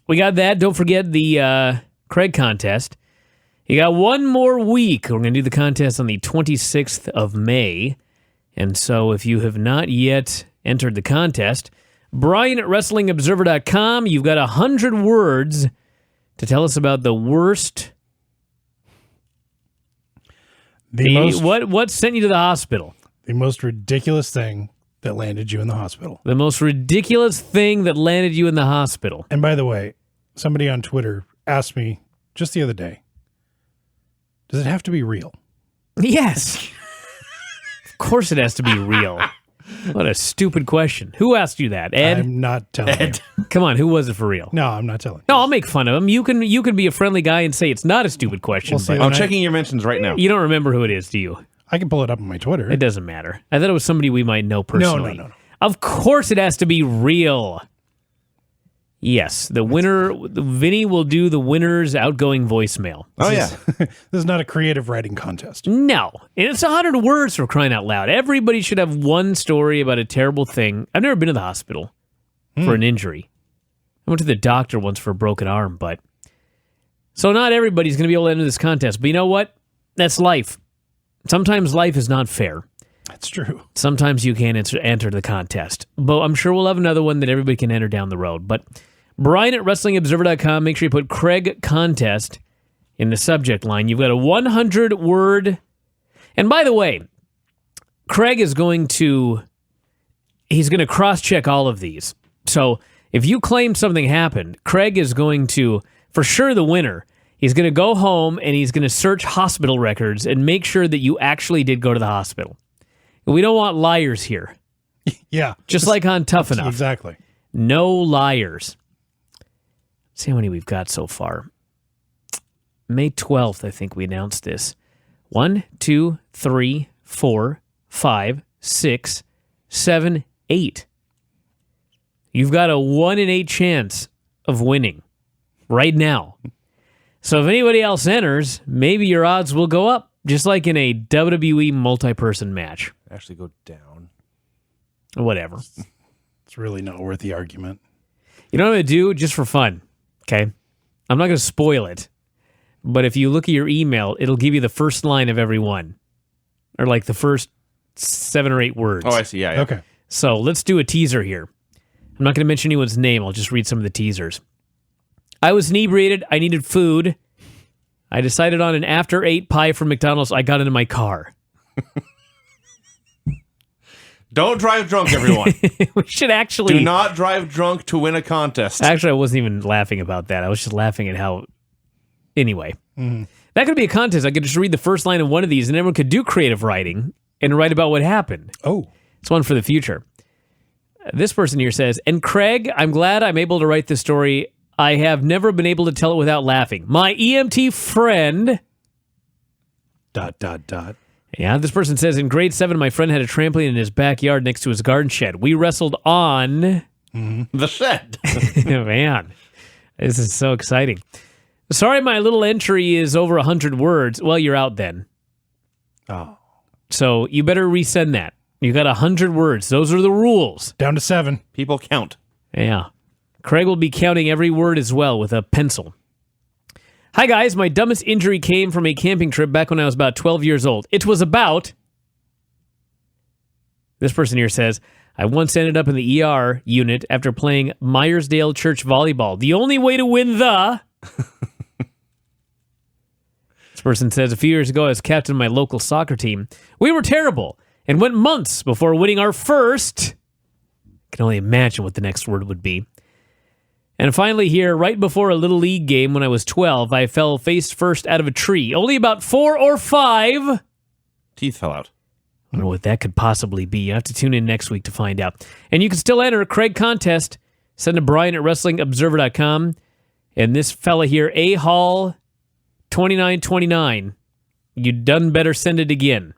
we got that. Don't forget the Craig contest. You got one more week. We're going to do the contest on the 26th of May. And so if you have not yet entered the contest, Bryan at WrestlingObserver.com, you've got 100 words to tell us about the worst... What sent you to the hospital? The most ridiculous thing that landed you in the hospital. The most ridiculous thing that landed you in the hospital. And by the way, somebody on Twitter asked me just the other day, does it have to be real? Yes. Of course it has to be real. What a stupid question. Who asked you that, Ed? I'm not telling you. Come on, who was it for real? No, I'm not telling you. No, I'll make fun of him. You can be a friendly guy and say it's not a stupid question. I'm checking your mentions right now. You don't remember who it is, do you? I can pull it up on my Twitter. It doesn't matter. I thought it was somebody we might know personally. No. Of course it has to be real. Yes, the winner, Vinny will do the winner's outgoing voicemail. This is not a creative writing contest. No. And it's 100 words for crying out loud. Everybody should have one story about a terrible thing. I've never been to the hospital for an injury. I went to the doctor once for a broken arm, but... So not everybody's going to be able to enter this contest. But you know what? That's life. Sometimes life is not fair. That's true. Sometimes you can't enter the contest. But I'm sure we'll have another one that everybody can enter down the road. But Bryan at WrestlingObserver.com, make sure you put Craig Contest in the subject line. You've got a 100-word... And by the way, Craig is going to... He's going to cross-check all of these. So if you claim something happened, Craig is going to, for sure the winner, he's going to go home and he's going to search hospital records and make sure that you actually did go to the hospital. We don't want liars here. Yeah. Just like on Tough Enough. Exactly. No liars. Let's see how many we've got so far. May 12th, I think we announced this. 1, 2, 3, 4, 5, 6, 7, 8. You've got a 1 in 8 chance of winning right now. So if anybody else enters, maybe your odds will go up, just like in a WWE multi-person match. Actually go down. Whatever. It's really not worth the argument. You know what I'm going to do? Just for fun, okay? I'm not going to spoil it, but if you look at your email, it'll give you the first line of every one, or like the first 7 or 8 words. Oh, I see. Yeah. Okay. So let's do a teaser here. I'm not going to mention anyone's name. I'll just read some of the teasers. I was inebriated. I needed food. I decided on an after 8 pie from McDonald's. I got into my car. Don't drive drunk, everyone. We should actually... Do not drive drunk to win a contest. Actually, I wasn't even laughing about that. I was just laughing at how... Anyway. That could be a contest. I could just read the first line of one of these, and everyone could do creative writing and write about what happened. Oh. It's one for the future. This person here says, and Craig, I'm glad I'm able to write this story. I have never been able to tell it without laughing. My EMT friend... ... Yeah, this person says, in grade 7, my friend had a trampoline in his backyard next to his garden shed. We wrestled on... The shed. Man, this is so exciting. Sorry, my little entry is over 100 words. Well, you're out then. Oh. So you better resend that. You got 100 words. Those are the rules. Down to 7. People count. Yeah. Craig will be counting every word as well with a pencil. Hi, guys. My dumbest injury came from a camping trip back when I was about 12 years old. It was about... This person here says, I once ended up in the ER unit after playing Myersdale Church volleyball. The only way to win the... This person says, a few years ago, I was captain of my local soccer team. We were terrible and went months before winning our first... I can only imagine what the next word would be. And finally here, right before a Little League game when I was 12, I fell face first out of a tree. Only about 4 or 5. Teeth fell out. I don't know what that could possibly be. You have to tune in next week to find out. And you can still enter a Craig contest. Send to Bryan at WrestlingObserver.com. And this fella here, A Hall 2929, you done better send it again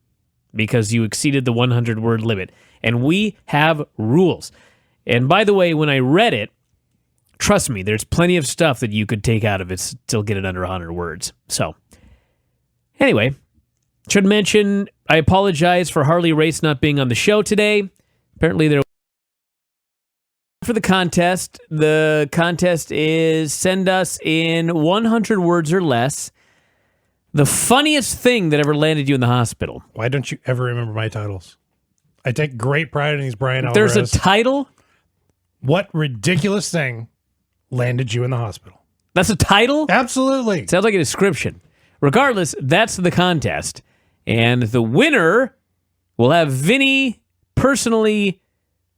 because you exceeded the 100-word limit. And we have rules. And by the way, when I read it, trust me, there's plenty of stuff that you could take out of it, still get it under 100 words. So, anyway, should mention, I apologize for Harley Race not being on the show today. Apparently there For the contest is send us in 100 words or less the funniest thing that ever landed you in the hospital. Why don't you ever remember my titles? I take great pride in these, Bryan There's Alvarez. a title? What ridiculous thing landed you in the hospital? That's a title? Absolutely. Sounds like a description. Regardless, that's the contest. And the winner will have Vinny personally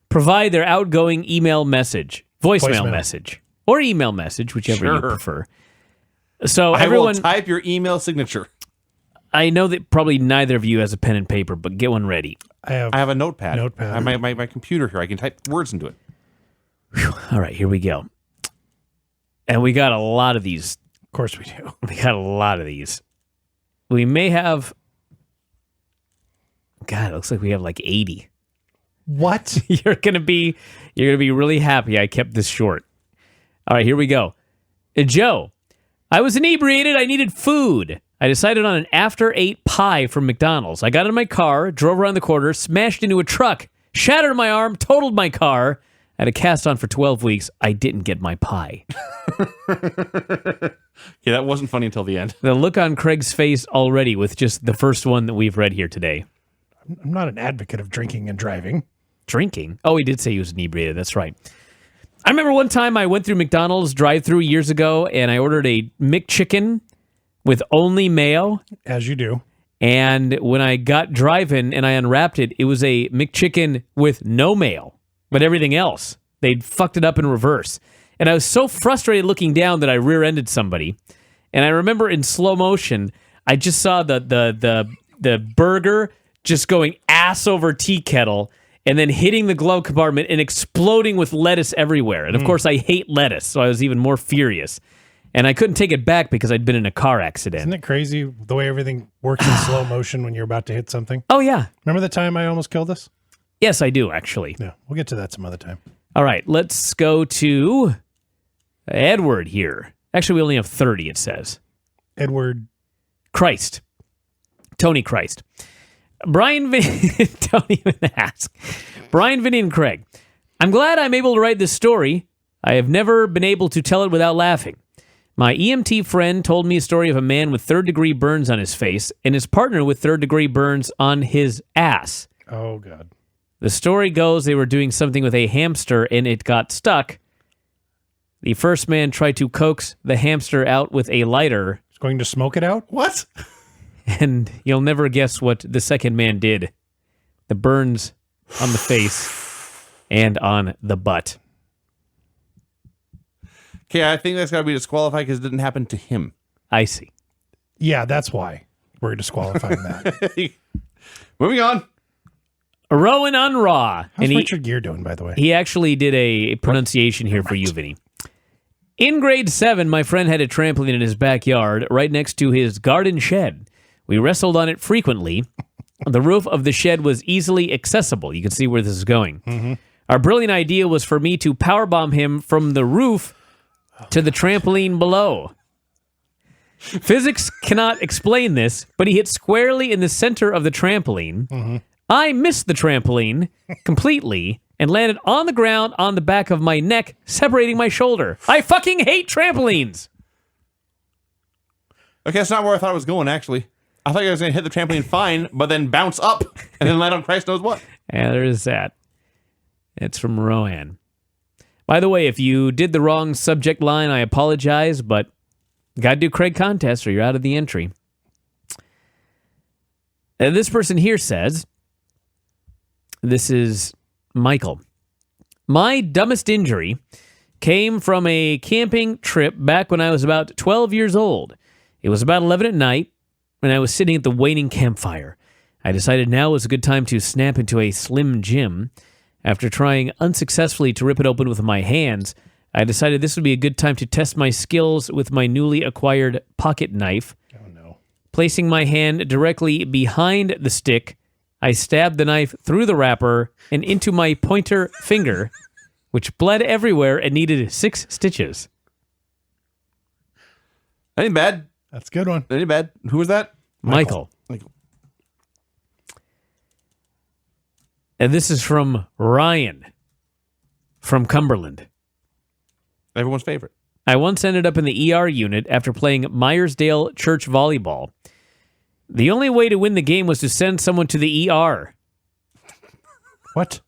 provide their outgoing email message, voicemail message, or email message, whichever you prefer. So I everyone, will type your email signature. I know that probably neither of you has a pen and paper, but get one ready. I have a notepad. Notepad. I have my computer here. I can type words into it. Whew. All right, here we go. And we got a lot of these. Of course we do. We got a lot of these. We may have... God, it looks like we have like 80. What? You're gonna be really happy I kept this short. All right, here we go. Joe, I was inebriated. I needed food. I decided on an after 8 pie from McDonald's. I got in my car, drove around the corner, smashed into a truck, shattered my arm, totaled my car. I had a cast on for 12 weeks. I didn't get my pie. Yeah, that wasn't funny until the end. The look on Craig's face already with just the first one that we've read here today. I'm not an advocate of drinking and driving. Drinking? Oh, he did say he was inebriated. That's right. I remember one time I went through McDonald's drive-thru years ago, and I ordered a McChicken with only mayo. As you do. And when I got driving and I unwrapped it, it was a McChicken with no mayo, but everything else. They'd fucked it up in reverse. And I was so frustrated looking down that I rear-ended somebody. And I remember in slow motion, I just saw the burger just going ass over tea kettle and then hitting the glove compartment and exploding with lettuce everywhere. And of course, I hate lettuce, so I was even more furious. And I couldn't take it back because I'd been in a car accident. Isn't it crazy the way everything works in slow motion when you're about to hit something? Oh, yeah. Remember the time I almost killed us? Yes, I do, actually. Yeah, we'll get to that some other time. All right, let's go to Edward here. Actually, we only have 30, it says. Edward Christ. Tony Christ. Bryan, Vinny, don't even ask. Bryan, Vinny, and Craig. I'm glad I'm able to write this story. I have never been able to tell it without laughing. My EMT friend told me a story of a man with third-degree burns on his face and his partner with third-degree burns on his ass. Oh, God. The story goes they were doing something with a hamster and it got stuck. The first man tried to coax the hamster out with a lighter. He's going to smoke it out? What? And you'll never guess what the second man did. The burns on the face and on the butt. Okay, I think that's got to be disqualified because it didn't happen to him. I see. Yeah, that's why we're disqualifying that. Moving on. Rowan on Raw. How's Richard Gere doing, by the way? He actually did a pronunciation here for you, Vinny. In grade 7, my friend had a trampoline in his backyard right next to his garden shed. We wrestled on it frequently. The roof of the shed was easily accessible. You can see where this is going. Mm-hmm. Our brilliant idea was for me to powerbomb him from the roof to the trampoline below. Physics cannot explain this, but he hit squarely in the center of the trampoline. Mm-hmm. I missed the trampoline completely and landed on the ground on the back of my neck, separating my shoulder. I fucking hate trampolines. Okay, that's not where I thought it was going, actually. I thought I was going to hit the trampoline fine, but then bounce up and then land on Christ knows what. And there is that. It's from Rowan. By the way, if you did the wrong subject line, I apologize, but gotta do Craig contest or you're out of the entry. And this person here says, this is Michael. My dumbest injury came from a camping trip back when I was about 12 years old. It was about 11 at night, and I was sitting at the waning campfire. I decided now was a good time to snap into a Slim Jim. After trying unsuccessfully to rip it open with my hands, I decided this would be a good time to test my skills with my newly acquired pocket knife. Oh, no. Placing my hand directly behind the stick, I stabbed the knife through the wrapper and into my pointer finger, which bled everywhere and needed 6 stitches. That ain't bad. That's a good one. That ain't bad. Who was that? Michael. And this is from Ryan. from Cumberland. Everyone's favorite. I once ended up in the ER unit after playing Myersdale Church volleyball. The only way to win the game was to send someone to the ER. What?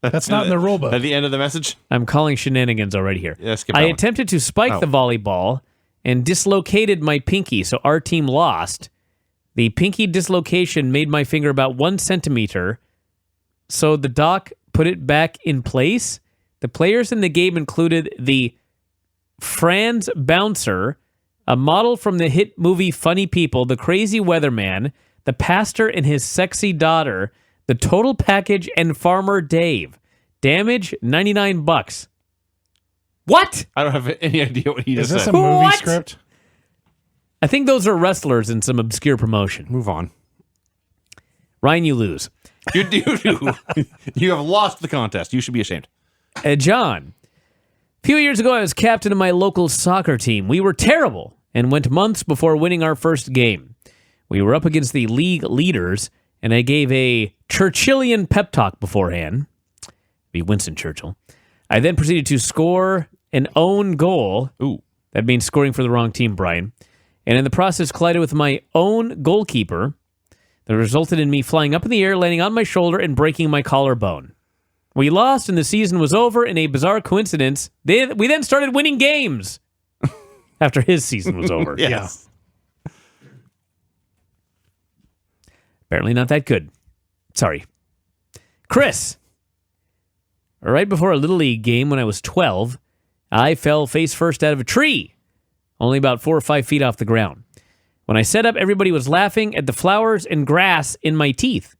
That's not in the rule book. At the end of the message? I'm calling shenanigans already here. Yeah, skip I that one. attempted to spike the volleyball and dislocated my pinky, so our team lost. The pinky dislocation made my finger about 1 centimeter, so the doc put it back in place. The players in the game included the Franz Bouncer, a model from the hit movie Funny People, the Crazy Weatherman, the pastor and his sexy daughter, the total package, and Farmer Dave. Damage, $99. What? I don't have any idea what he Is just this said. a movie What? script? I think those are wrestlers in some obscure promotion. Move on. Ryan, you lose. You do. You have lost the contest. You should be ashamed. John, a few years ago, I was captain of my local soccer team. We were terrible and went months before winning our first game. We were up against the league leaders, and I gave a Churchillian pep talk beforehand. Be Winston Churchill. I then proceeded to score an own goal. Ooh. That means scoring for the wrong team, Brian. And in the process, collided with my own goalkeeper. That resulted in me flying up in the air, landing on my shoulder, and breaking my collarbone. We lost, and the season was over. In a bizarre coincidence, we then started winning games after his season was over. Yes. Apparently not that good. Sorry. Chris. Right before a Little League game when I was 12, I fell face first out of a tree, only about 4 or 5 feet off the ground. When I sat up, everybody was laughing at the flowers and grass in my teeth.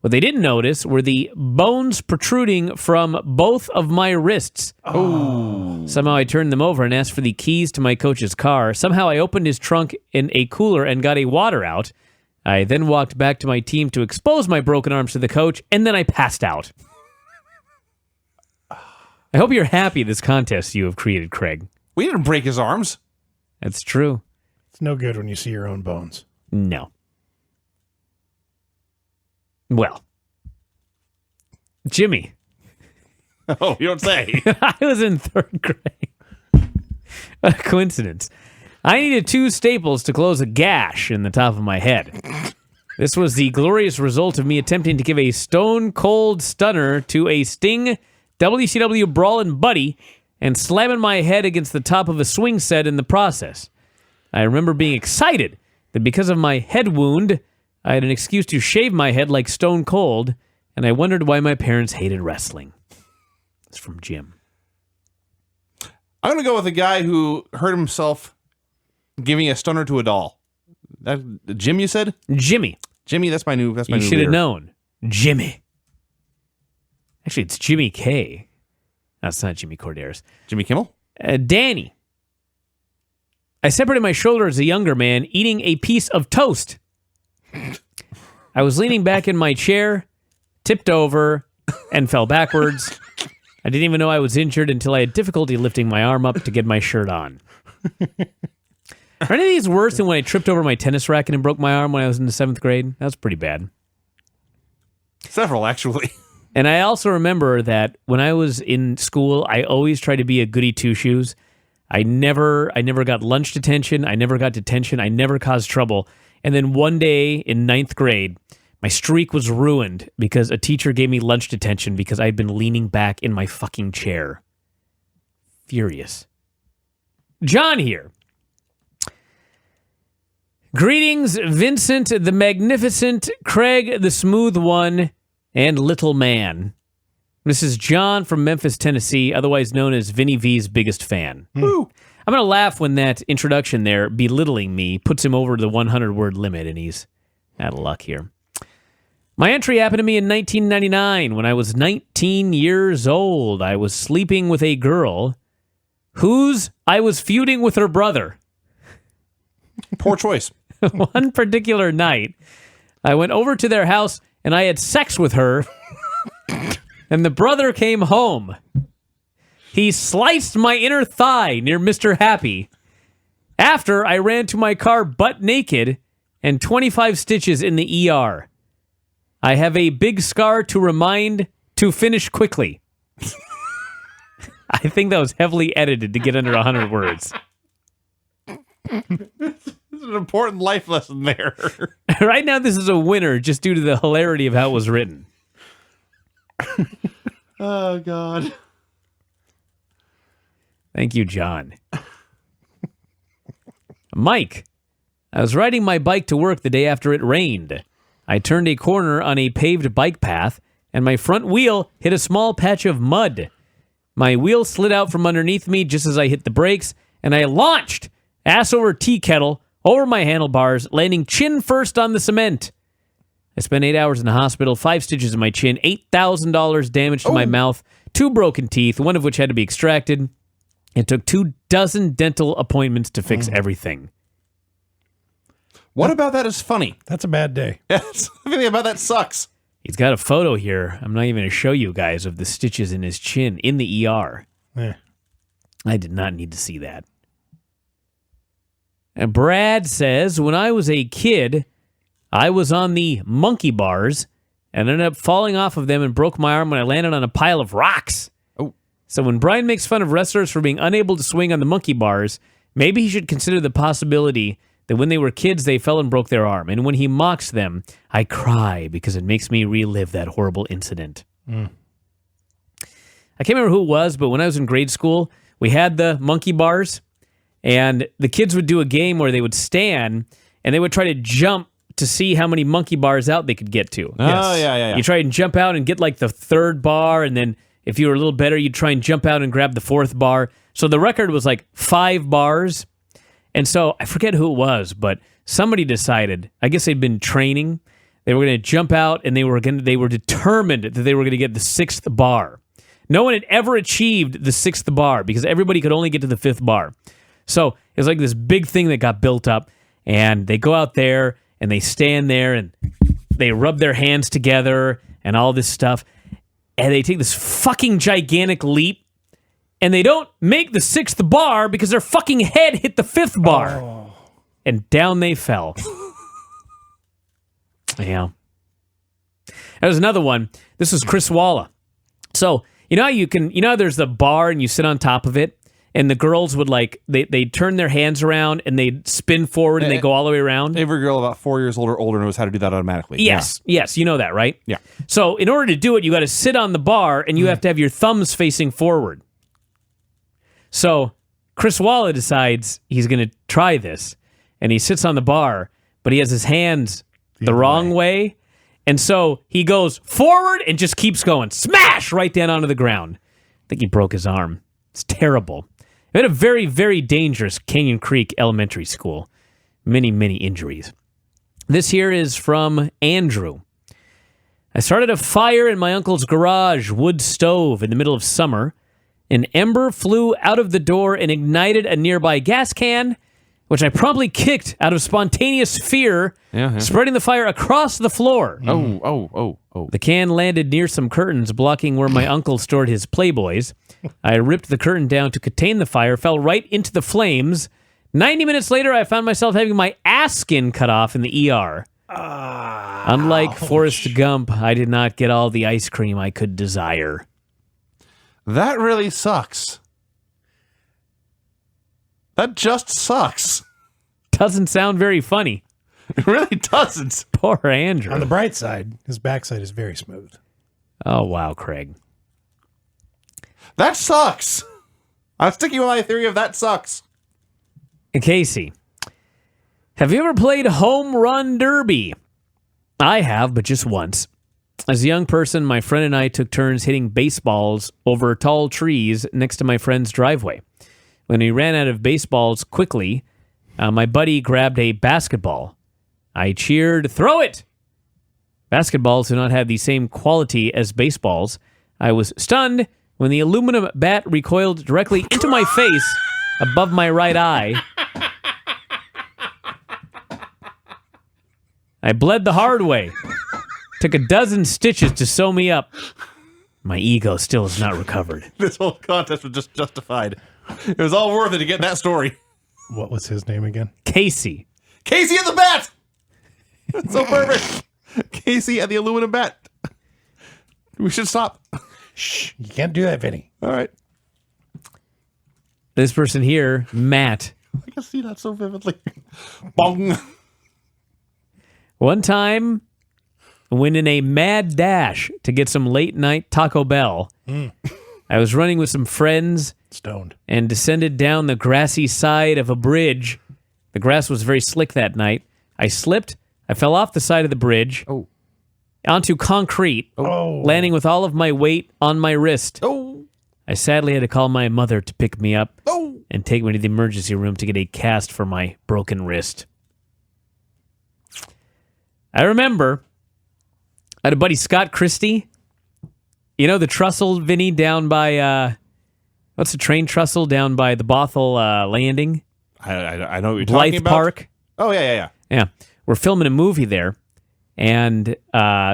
What they didn't notice were the bones protruding from both of my wrists. Oh. Somehow I turned them over and asked for the keys to my coach's car. Somehow I opened his trunk in a cooler and got a water out. I then walked back to my team to expose my broken arms to the coach, and then I passed out. I hope you're happy this contest you have created, Craig. We didn't break his arms. That's true. It's no good when you see your own bones. No. Well, Jimmy. Oh, you don't say. I was in 3rd grade. A coincidence. I needed 2 staples to close a gash in the top of my head. This was the glorious result of me attempting to give a stone-cold stunner to a Sting WCW Brawlin' Buddy and slamming my head against the top of a swing set in the process. I remember being excited that because of my head wound, I had an excuse to shave my head like Stone Cold, and I wondered why my parents hated wrestling. It's from Jim. I'm going to go with a guy who hurt himself giving a stunner to a doll. That Jim, you said? Jimmy. Jimmy, that's my new You should have leader. known. Jimmy. Actually, it's Jimmy K. No, it's not Jimmy Corderas. Jimmy Kimmel? Danny. I separated my shoulder as a younger man, eating a piece of toast. I was leaning back in my chair, tipped over, and fell backwards. I didn't even know I was injured until I had difficulty lifting my arm up to get my shirt on. Are any of these worse than when I tripped over my tennis racket and broke my arm when I was in the 7th grade? That was pretty bad. Several, actually. And I also remember that when I was in school, I always tried to be a goody two-shoes. I never got lunch detention. I never got detention. I never caused trouble. And then one day in 9th grade, my streak was ruined because a teacher gave me lunch detention because I'd been leaning back in my fucking chair. Furious. John here. Greetings, Vincent the Magnificent, Craig the Smooth One, and Little Man. This is John from Memphis, Tennessee, otherwise known as Vinny V's biggest fan. Woo. I'm going to laugh when that introduction there, belittling me, puts him over the 100-word limit, and he's out of luck here. My entry happened to me in 1999 when I was 19 years old. I was sleeping with a girl whose I was feuding with her brother. Poor choice. One particular night, I went over to their house and I had sex with her, and the brother came home. He sliced my inner thigh near Mr. Happy. After, I ran to my car butt naked and 25 stitches in the ER. I have a big scar to remind to finish quickly. I think that was heavily edited to get under 100 words. There's an important life lesson there. Right now, this is a winner just due to the hilarity of how it was written. Oh, God. Thank you, John. Mike, I was riding my bike to work the day after it rained. I turned a corner on a paved bike path, and my front wheel hit a small patch of mud. My wheel slid out from underneath me just as I hit the brakes, and I launched, ass over tea kettle, over my handlebars, landing chin first on the cement. I spent 8 hours in the hospital, 5 stitches in my chin, $8,000 damage to my mouth, 2 broken teeth, one of which had to be extracted. It took 24 dental appointments to fix everything. What about that is funny? That's a bad day. Yes. Everything about that sucks. He's got a photo here. I'm not even going to show you guys of the stitches in his chin in the ER. Eh. I did not need to see that. And Brad says, when I was a kid, I was on the monkey bars and ended up falling off of them and broke my arm when I landed on a pile of rocks. Oh. So when Bryan makes fun of wrestlers for being unable to swing on the monkey bars, maybe he should consider the possibility that when they were kids, they fell and broke their arm. And when he mocks them, I cry because it makes me relive that horrible incident. I can't remember who it was, but when I was in grade school, we had the monkey bars, and the kids would do a game where they would stand, and they would try to jump to see how many monkey bars out they could get to. Oh, yeah. You try and jump out and get like the 3rd bar, and then if you were a little better, you'd try and jump out and grab the 4th bar. So the record was like 5 bars. And so I forget who it was, but somebody decided, I guess they'd been training, they were going to jump out, and they were determined that they were going to get the 6th bar. No one had ever achieved the 6th bar because everybody could only get to the 5th bar. So it was like this big thing that got built up, and they go out there and they stand there and they rub their hands together and all this stuff, and they take this fucking gigantic leap, and they don't make the 6th bar because their fucking head hit the 5th bar. Oh. And down they fell. Yeah. There's another one. This was Chris Walla. So, how there's the bar and you sit on top of it, and the girls would they turn their hands around and they'd spin forward and they go all the way around. Every girl about 4 years old or older knows how to do that automatically. Yes, you know that, right? Yeah. So in order to do it, you got to sit on the bar and you have to have your thumbs facing forward. So Chris Walla decides he's going to try this, and he sits on the bar, but he has his hands the wrong way. And so he goes forward and just keeps going. Smash! Right down onto the ground. I think he broke his arm. It's terrible. It had a very, very dangerous Canyon Creek Elementary School. Many, many injuries. This here is from Andrew. I started a fire in my uncle's garage wood stove in the middle of summer. An ember flew out of the door and ignited a nearby gas can, which I promptly kicked out of spontaneous fear, spreading the fire across the floor. Oh. The can landed near some curtains blocking where my uncle stored his Playboys. I ripped the curtain down to contain the fire, fell right into the flames. 90 minutes later, I found myself having my ass skin cut off in the ER. Unlike Forrest Gump, I did not get all the ice cream I could desire. That really sucks. That just sucks. Doesn't sound very funny. It really doesn't. Poor Andrew. On the bright side, his backside is very smooth. Oh, wow, Craig. That sucks. I'm sticking with my theory of that sucks. Casey, have you ever played Home Run Derby? I have, but just once. As a young person, my friend and I took turns hitting baseballs over tall trees next to my friend's driveway. When we ran out of baseballs quickly, my buddy grabbed a basketball. I cheered, "Throw it!" Basketballs do not have the same quality as baseballs. I was stunned when the aluminum bat recoiled directly into my face above my right eye. I bled the hard way. Took a dozen stitches to sew me up. My ego still is not recovered. This whole contest was just justified. It was all worth it to get that story. What was his name again? Casey. Casey at the bat! That's so perfect. Casey at the aluminum bat. We should stop. Shh, you can't do that, Vinny. All right. This person here, Matt. I can see that so vividly. Bong. One time, when in a mad dash to get some late night Taco Bell, I was running with some friends Stoned. and descended down the grassy side of a bridge. The grass was very slick that night. I slipped. I fell off the side of the bridge onto concrete, landing with all of my weight on my wrist. I sadly had to call my mother to pick me up and take me to the emergency room to get a cast for my broken wrist. I remember I had a buddy, Scott Christie. You know the trestle, Vinny, down by, what's the train trestle down by the Bothell Landing? I know what you're Blythe talking about. Park. Oh, yeah. Yeah. We're filming a movie there, and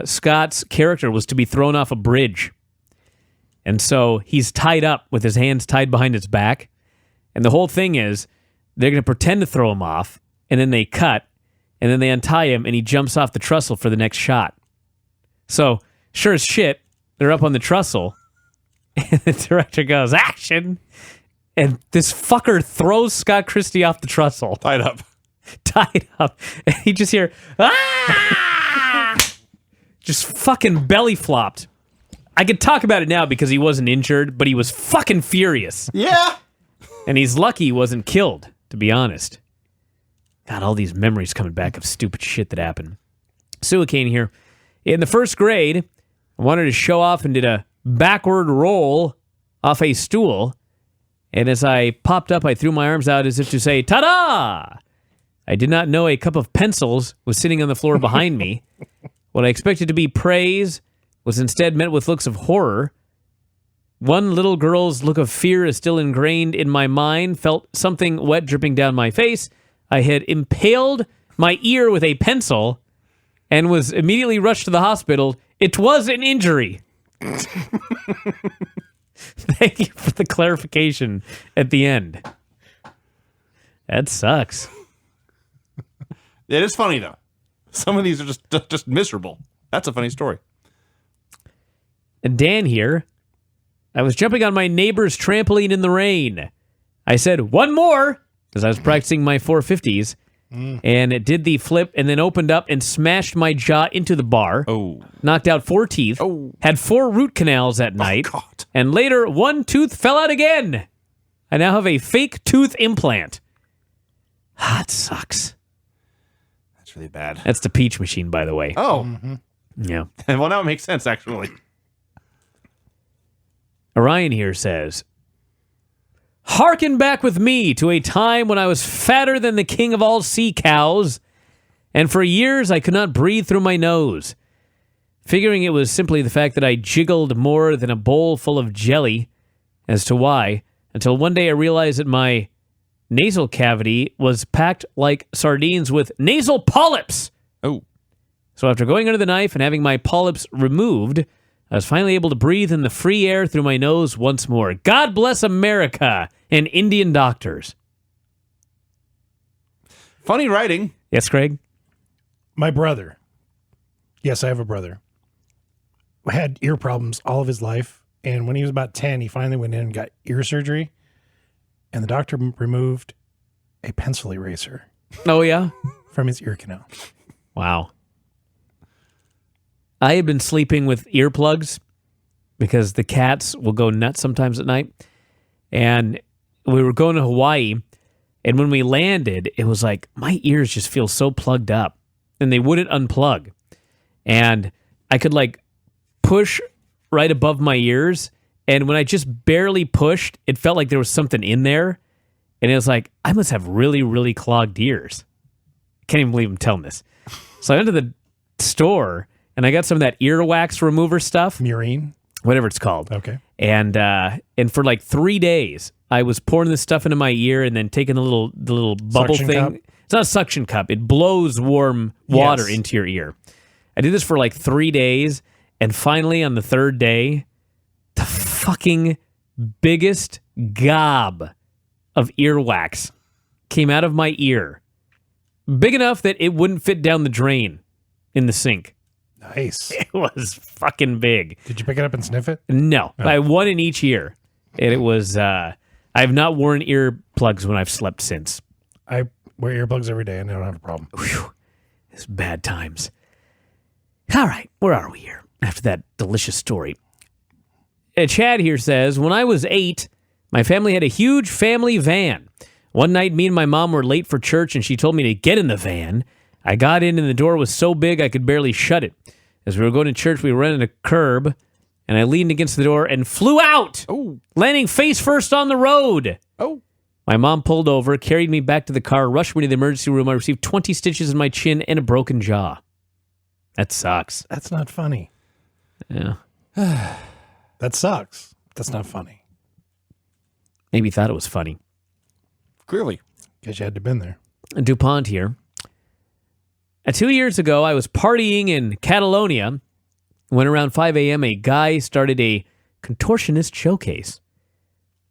Scott's character was to be thrown off a bridge. And so he's tied up with his hands tied behind his back. And the whole thing is they're going to pretend to throw him off, and then they cut, and then they untie him, and he jumps off the trestle for the next shot. So, sure as shit, they're up on the trestle, and the director goes, action! And this fucker throws Scott Christie off the trestle. Tied up. And you just hear, ah! Just fucking belly flopped. I could talk about it now because he wasn't injured, but he was fucking furious. Yeah. And he's lucky he wasn't killed, to be honest. God, all these memories coming back of stupid shit that happened. Suicane here. In the first grade, I wanted to show off and did a backward roll off a stool. And as I popped up, I threw my arms out as if to say, ta-da! I did not know a cup of pencils was sitting on the floor behind me. What I expected to be praise was instead met with looks of horror. One little girl's look of fear is still ingrained in my mind, felt something wet dripping down my face. I had impaled my ear with a pencil and was immediately rushed to the hospital. It was an injury. Thank you for the clarification at the end. That sucks. It is funny, though. Some of these are just miserable. That's a funny story. And Dan here. I was jumping on my neighbor's trampoline in the rain. I said, one more, because I was practicing my 450s, and it did the flip and then opened up and smashed my jaw into the bar. Knocked out 4 teeth. Had 4 root canals that night. God. And later, 1 tooth fell out again. I now have a fake tooth implant. It sucks. That's really bad. That's the peach machine, by the way. Yeah. Well, now it makes sense, actually. Orion here says, hearken back with me to a time when I was fatter than the king of all sea cows, and for years I could not breathe through my nose. Figuring it was simply the fact that I jiggled more than a bowl full of jelly as to why, until one day I realized that my nasal cavity was packed like sardines with nasal polyps. So after going under the knife and having my polyps removed, I was finally able to breathe in the free air through my nose once more. God bless America and Indian doctors. Funny writing. Yes, Craig? My brother. Yes, I have a brother. Had ear problems all of his life. And when he was about 10, he finally went in and got ear surgery. And the doctor removed a pencil eraser Oh, yeah? from his ear canal. Wow. I had been sleeping with earplugs because the cats will go nuts sometimes at night. And we were going to Hawaii. And when we landed, it was like, my ears just feel so plugged up. And they wouldn't unplug. And I could like push right above my ears. And when I just barely pushed, it felt like there was something in there. And it was like, I must have really, really clogged ears. I can't even believe I'm telling this. So I went to the store and I got some of that earwax remover stuff. Murine? Whatever it's called. Okay. And for like 3 days, I was pouring this stuff into my ear and then taking the little bubble Suction thing. cup? It's not a suction cup. It blows warm water Yes. into your ear. I did this for like 3 days. And finally, on the 3rd day, the fucking biggest gob of earwax came out of my ear. Big enough that it wouldn't fit down the drain in the sink. Nice. It was fucking big. Did you pick it up and sniff it? No, I had one in each ear. And it was, I I've not worn earplugs when I've slept since. I wear earplugs every day and I don't have a problem. Whew. It's bad times. All right, where are we here after that delicious story? Chad here says, when I was 8, my family had a huge family van. One night, me and my mom were late for church, and she told me to get in the van. I got in, and the door was so big I could barely shut it. As we were going to church, we ran into a curb, and I leaned against the door and flew out, landing face first on the road. My mom pulled over, carried me back to the car, rushed me to the emergency room. I received 20 stitches in my chin and a broken jaw. That sucks. That's not funny. Yeah. That sucks. That's not funny. Maybe thought it was funny. Clearly. Guess you had to been there. DuPont here. 2 years ago, I was partying in Catalonia. When around 5 a.m., a guy started a contortionist showcase.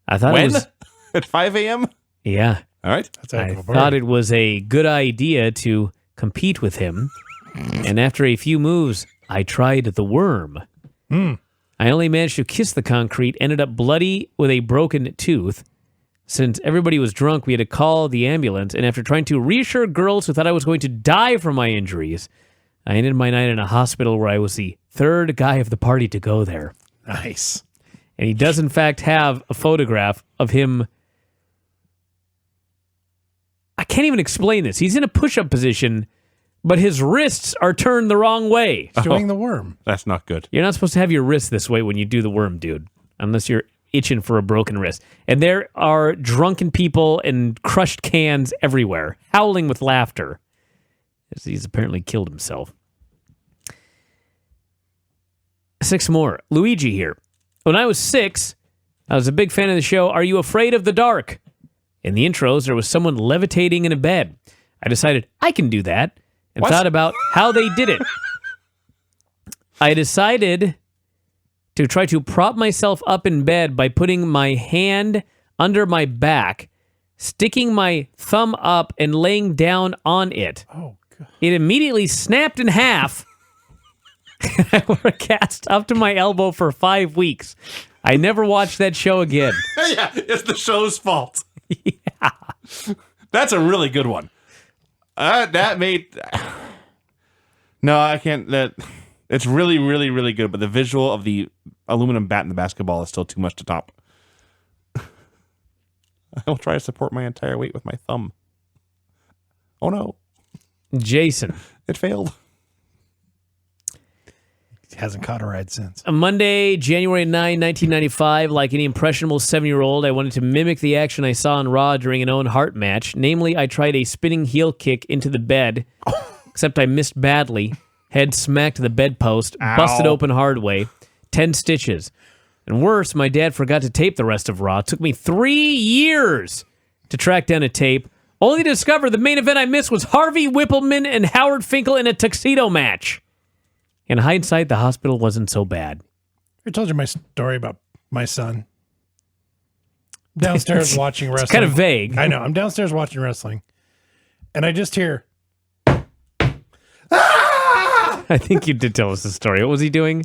I thought it was... At 5 a.m.? Yeah. All right. That's I thought it was a good idea to compete with him. And after a few moves, I tried the worm. I only managed to kiss the concrete, ended up bloody with a broken tooth. Since everybody was drunk, we had to call the ambulance, and after trying to reassure girls who thought I was going to die from my injuries, I ended my night in a hospital where I was the third guy of the party to go there. Nice. And he does, in fact, have a photograph of him. I can't even explain this. He's in a push-up position, but his wrists are turned the wrong way. He's doing the worm. That's not good. You're not supposed to have your wrists this way when you do the worm, dude, unless you're itching for a broken wrist. And there are drunken people and crushed cans everywhere, howling with laughter, as he's apparently killed himself. 6 more. Luigi here. When I was 6, I was a big fan of the show Are You Afraid of the Dark? In the intros, there was someone levitating in a bed. I decided I can do that and thought about how they did it. I decided to try to prop myself up in bed by putting my hand under my back, sticking my thumb up, and laying down on it. Oh, God. It immediately snapped in half. I wore a cast up to my elbow for 5 weeks. I never watched that show again. Yeah, it's the show's fault. Yeah. That's a really good one. That made... No, I can't... It's really, really, really good, but the visual of the aluminum bat in the basketball is still too much to top. I'll try to support my entire weight with my thumb. Oh, no. Jason. It failed. He hasn't caught a ride since. On Monday, January 9, 1995, like any impressionable 7-year-old, I wanted to mimic the action I saw on Raw during an Owen Hart match. Namely, I tried a spinning heel kick into the bed, except I missed badly. Head smacked the bedpost, busted open hard way, 10 stitches. And worse, my dad forgot to tape the rest of Raw. It took me 3 years to track down a tape, only to discover the main event I missed was Harvey Whippleman and Howard Finkel in a tuxedo match. In hindsight, the hospital wasn't so bad. I told you my story about my son. Downstairs watching wrestling. It's kind of vague. I know. I'm downstairs watching wrestling, and I just hear... I think you did tell us the story. What was he doing?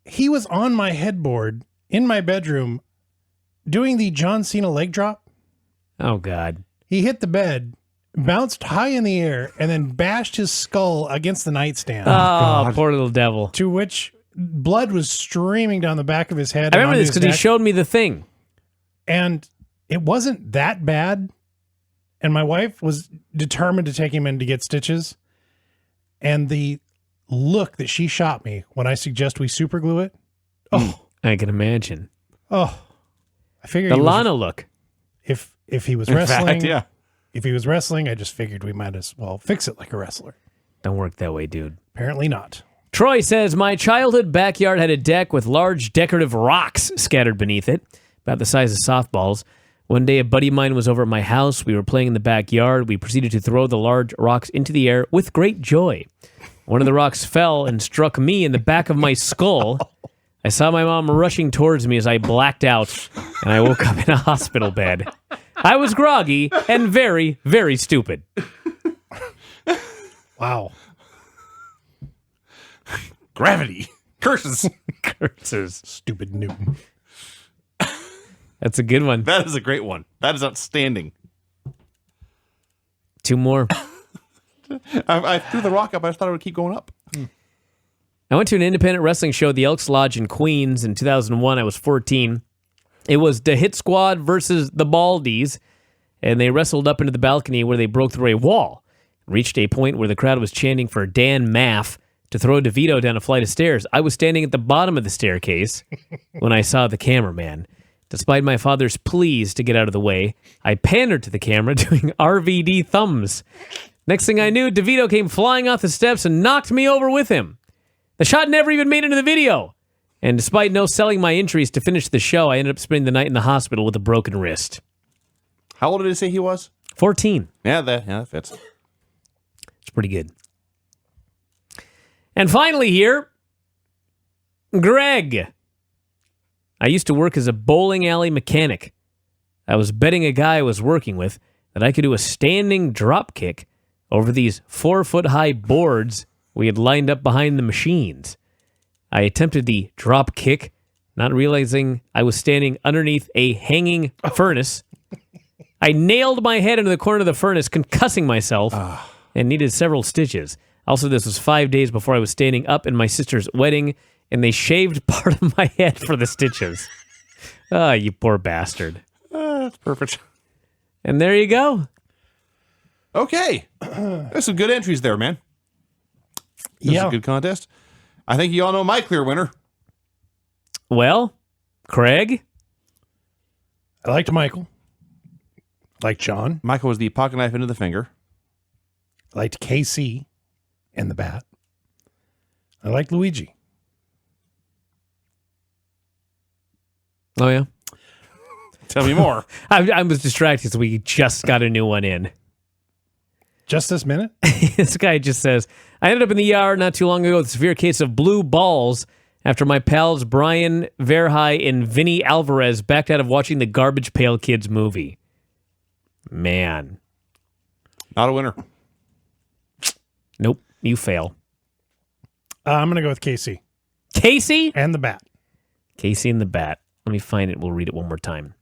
He was on my headboard in my bedroom doing the John Cena leg drop. Oh, God. He hit the bed, bounced high in the air, and then bashed his skull against the nightstand. Oh, poor little devil. To which blood was streaming down the back of his head. I remember this because he showed me the thing. And it wasn't that bad. And my wife was determined to take him in to get stitches. And the look that she shot me when I suggest we super glue it. Oh, I can imagine. Oh, I figured the Lana look. If he was wrestling, fact, yeah. If he was wrestling, I just figured we might as well fix it like a wrestler. Don't work that way, dude. Apparently not. Troy says, my childhood backyard had a deck with large decorative rocks scattered beneath it, about the size of softballs. One day, a buddy of mine was over at my house. We were playing in the backyard. We proceeded to throw the large rocks into the air with great joy. One of the rocks fell and struck me in the back of my skull. I saw my mom rushing towards me as I blacked out, and I woke up in a hospital bed. I was groggy and very, very stupid. Wow. Gravity. Curses. Curses. Stupid Newton. That's a good one. That is a great one. That is outstanding. 2 more. I threw the rock up. I just thought it would keep going up. I went to an independent wrestling show at the Elks Lodge in Queens in 2001. I was 14. It was the Hit Squad versus the Baldies, and they wrestled up into the balcony where they broke through a wall. Reached a point where the crowd was chanting for Dan Maff to throw DeVito down a flight of stairs. I was standing at the bottom of the staircase when I saw the cameraman. Despite my father's pleas to get out of the way, I pandered to the camera doing RVD thumbs. Next thing I knew, DeVito came flying off the steps and knocked me over with him. The shot never even made it into the video. And despite no selling my injuries to finish the show, I ended up spending the night in the hospital with a broken wrist. How old did he say he was? 14. Yeah, that fits. It's pretty good. And finally here, Greg. I used to work as a bowling alley mechanic. I was betting a guy I was working with that I could do a standing drop kick over these 4-foot-high boards we had lined up behind the machines. I attempted the drop kick, not realizing I was standing underneath a hanging furnace. I nailed my head into the corner of the furnace, concussing myself, and needed several stitches. Also, this was 5 days before I was standing up in my sister's wedding, and they shaved part of my head for the stitches. Ah, you poor bastard. That's perfect. And there you go. Okay. There's some good entries there, man. This is a good contest. I think you all know my clear winner. Well, Craig? I liked Michael. I liked John. Michael was the pocket knife into the finger. I liked KC and the bat. I liked Luigi. Oh, yeah? Tell me more. I was distracted, so we just got a new one in. Just this minute? This guy just says, I ended up in the ER not too long ago with a severe case of blue balls after my pals Bryan, Verhey, and Vinny Alvarez backed out of watching the Garbage Pail Kids movie. Man. Not a winner. Nope, you fail. I'm going to go with KC. Casey? And the bat. Casey and the bat. Let me find it. We'll read it one more time.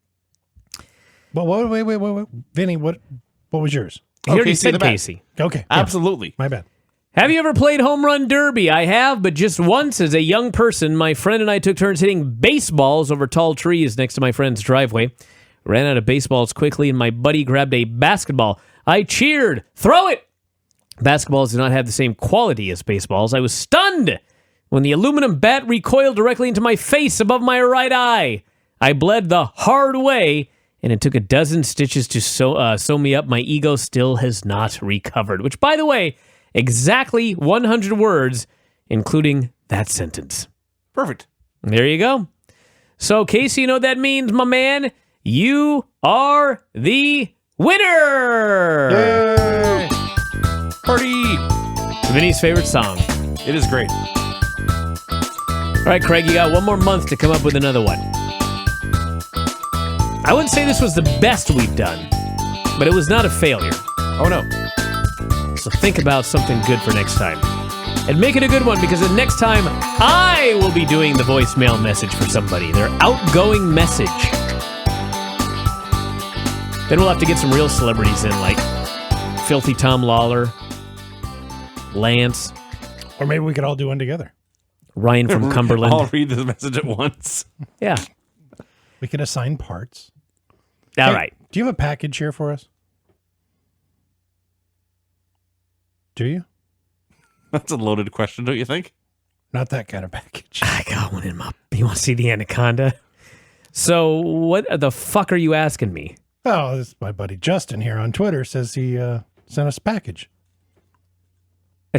Well, wait. Vinny, what was yours? He already Casey said the bat. Casey. Okay. Absolutely. My bad. Have you ever played home run derby? I have, but just once as a young person. My friend and I took turns hitting baseballs over tall trees next to my friend's driveway. Ran out of baseballs quickly, and my buddy grabbed a basketball. I cheered. Throw it! Basketballs do not have the same quality as baseballs. I was stunned when the aluminum bat recoiled directly into my face above my right eye. I bled the hard way, and it took a dozen stitches to sew me up. My ego still has not recovered. Which, by the way, exactly 100 words, including that sentence. Perfect. There you go. So, Casey, you know what that means, my man? You are the winner! Yay! Party! Vinny's favorite song. It is great. All right, Craig, you got one more month to come up with another one. I wouldn't say this was the best we've done, but it was not a failure. Oh, no. So think about something good for next time. And make it a good one, because the next time I will be doing the voicemail message for somebody, their outgoing message. Then we'll have to get some real celebrities in, like Filthy Tom Lawler, Lance, Or maybe we could all do one together. Ryan from Cumberland. I'll read this message at once. Yeah. We could assign parts. All Hey, right. Do you have a package here for us? Do you? That's a loaded question, don't you think? Not that kind of package. I got one in my... You want to see the anaconda? So what the fuck are you asking me? Oh, this is my buddy Justin here on Twitter says he sent us a package.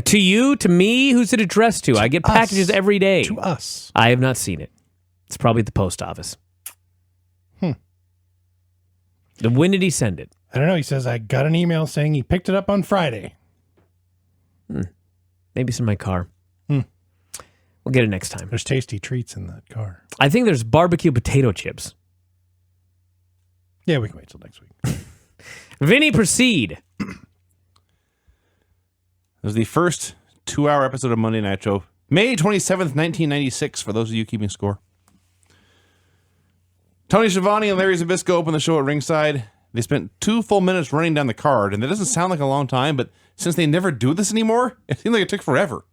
To you? To me? Who's it addressed to? I get us. packages every day. To us. I have not seen it. It's probably at the post office. When did he send it? I don't know. He says, I got an email saying he picked it up on Friday. Maybe it's in my car. We'll get it next time. There's tasty treats in that car. I think there's barbecue potato chips. Yeah, we can wait till next week. Vinny, proceed. It was the first 2-hour episode of Monday Night Show, May 27th, 1996, for those of you keeping score. Tony Schiavone and Larry Zbyszko opened the show at ringside. They spent 2 full minutes running down the card, and that doesn't sound like a long time, but since they never do this anymore, it seemed like it took forever.